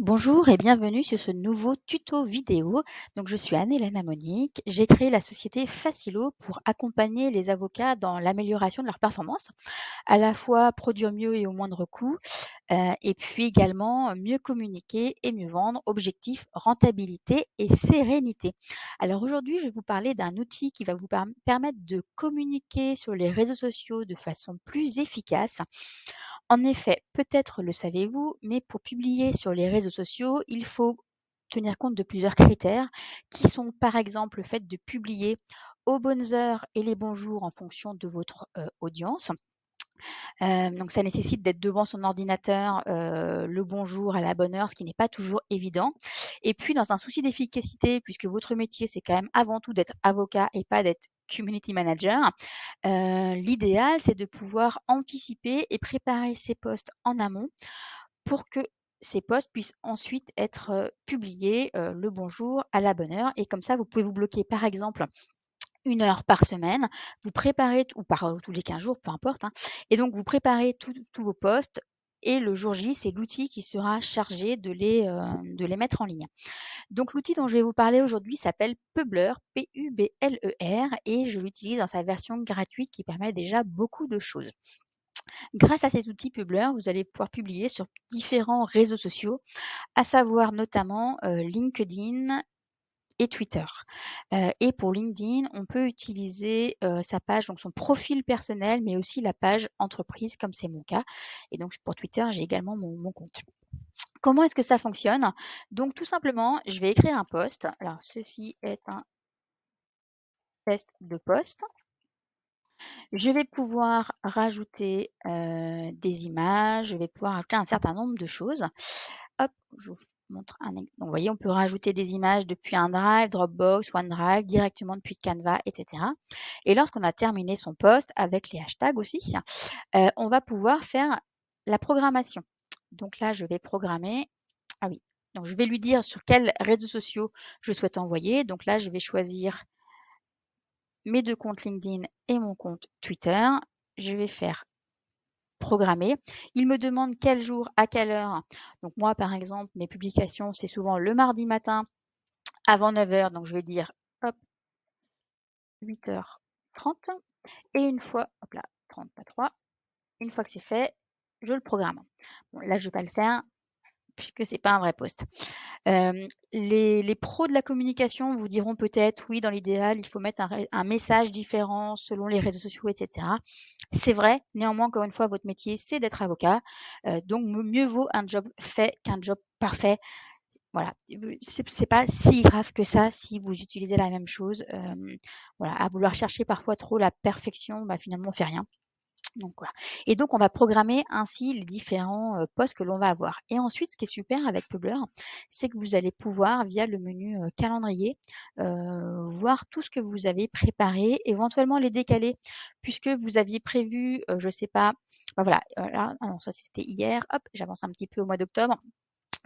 Bonjour et bienvenue sur ce nouveau tuto vidéo. Donc, je suis Anne-Hélène Monique. J'ai créé la société Facilo pour accompagner les avocats dans l'amélioration de leur performance, à la fois produire mieux et au moindre coût, et puis également mieux communiquer et mieux vendre. Objectif, rentabilité et sérénité. Alors aujourd'hui, je vais vous parler d'un outil qui va vous permettre de communiquer sur les réseaux sociaux de façon plus efficace. En effet, peut-être le savez-vous, mais pour publier sur les réseaux sociaux, il faut tenir compte de plusieurs critères qui sont par exemple le fait de publier aux bonnes heures et les bons jours en fonction de votre audience. Donc ça nécessite d'être devant son ordinateur le bon jour à la bonne heure, ce qui n'est pas toujours évident. Et puis dans un souci d'efficacité, puisque votre métier c'est quand même avant tout d'être avocat et pas d'être community manager, l'idéal c'est de pouvoir anticiper et préparer ces posts en amont pour que ces posts puissent ensuite être publiés le bon jour à la bonne heure. Et comme ça, vous pouvez vous bloquer par exemple 1 heure par semaine, vous préparez ou par tous les 15 jours, peu importe, hein, et donc vous préparez tous vos posts et le jour J, c'est l'outil qui sera chargé de les mettre en ligne. Donc l'outil dont je vais vous parler aujourd'hui s'appelle Publer, P-U-B-L-E-R, et je l'utilise dans sa version gratuite qui permet déjà beaucoup de choses. Grâce à ces outils Publer, vous allez pouvoir publier sur différents réseaux sociaux, à savoir notamment LinkedIn et Twitter. Et pour LinkedIn, on peut utiliser sa page, donc son profil personnel, mais aussi la page entreprise, comme c'est mon cas. Et donc pour Twitter, j'ai également mon compte. Comment est-ce que ça fonctionne? Donc tout simplement, je vais écrire un post. Alors ceci est un test de post. Je vais pouvoir rajouter des images, je vais pouvoir rajouter un certain nombre de choses. Hop, je vous montre un exemple. Donc, vous voyez, on peut rajouter des images depuis un Drive, Dropbox, OneDrive, directement depuis Canva, etc. Et lorsqu'on a terminé son post, avec les hashtags aussi, on va pouvoir faire la programmation. Donc là, je vais programmer. Ah oui, donc je vais lui dire sur quels réseaux sociaux je souhaite envoyer. Donc là, je vais choisir mes 2 comptes LinkedIn et mon compte Twitter. Je vais faire programmer. Il me demande quel jour, à quelle heure. Donc moi, par exemple, mes publications, c'est souvent le mardi matin avant 9 h. Donc je vais dire, hop, 8h30. Et une fois, hop là, 30, pas 3. Une fois que c'est fait, je le programme. Bon, là, je ne vais pas le faire puisque c'est pas un vrai post. Les pros de la communication vous diront peut-être, oui, dans l'idéal, il faut mettre un message différent selon les réseaux sociaux, etc. C'est vrai, néanmoins, encore une fois, votre métier, c'est d'être avocat. Donc, mieux vaut un job fait qu'un job parfait. Voilà, c'est pas si grave que ça si vous utilisez la même chose. Voilà, à vouloir chercher parfois trop la perfection, bah, finalement, on fait rien. Donc voilà. Et donc on va programmer ainsi les différents postes que l'on va avoir. Et ensuite, ce qui est super avec Publer, c'est que vous allez pouvoir, via le menu calendrier, voir tout ce que vous avez préparé, éventuellement les décaler, puisque vous aviez prévu, je ne sais pas, ben voilà, là, ah non, ça c'était hier, hop, j'avance un petit peu au mois d'octobre.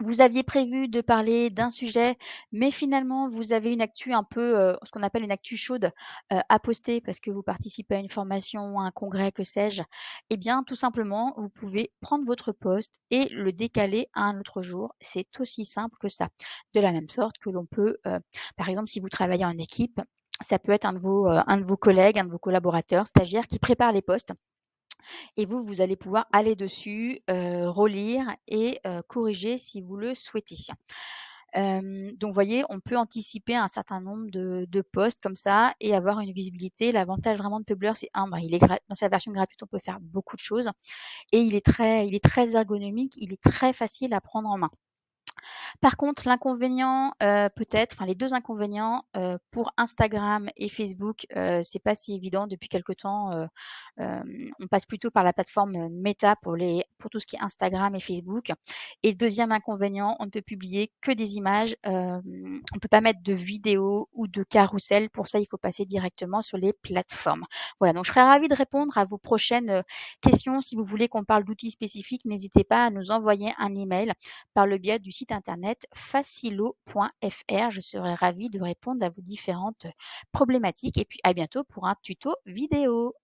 Vous aviez prévu de parler d'un sujet, mais finalement, vous avez une actu un peu, ce qu'on appelle une actu chaude, à poster parce que vous participez à une formation, à un congrès, que sais-je. Eh bien, tout simplement, vous pouvez prendre votre post et le décaler à un autre jour. C'est aussi simple que ça. De la même sorte que l'on peut, par exemple, si vous travaillez en équipe, ça peut être un de vos collègues, un de vos collaborateurs, stagiaires qui prépare les posts et vous allez pouvoir aller dessus, relire et corriger si vous le souhaitez. Donc, vous voyez, on peut anticiper un certain nombre de posts comme ça et avoir une visibilité. L'avantage vraiment de Publer, c'est il est dans sa version gratuite, on peut faire beaucoup de choses et il est très ergonomique, il est très facile à prendre en main. Par contre, l'inconvénient, peut-être, enfin les 2 inconvénients, pour Instagram et Facebook, c'est pas si évident depuis quelque temps, on passe plutôt par la plateforme Meta pour tout ce qui est Instagram et Facebook. Et le 2e inconvénient, on ne peut publier que des images, on peut pas mettre de vidéos ou de carrousel. Pour ça, il faut passer directement sur les plateformes. Voilà, donc je serais ravie de répondre à vos prochaines, questions. Si vous voulez qu'on parle d'outils spécifiques, n'hésitez pas à nous envoyer un email par le biais du site internet facilo.fr. Je serai ravie de répondre à vos différentes problématiques et puis à bientôt pour un tuto vidéo.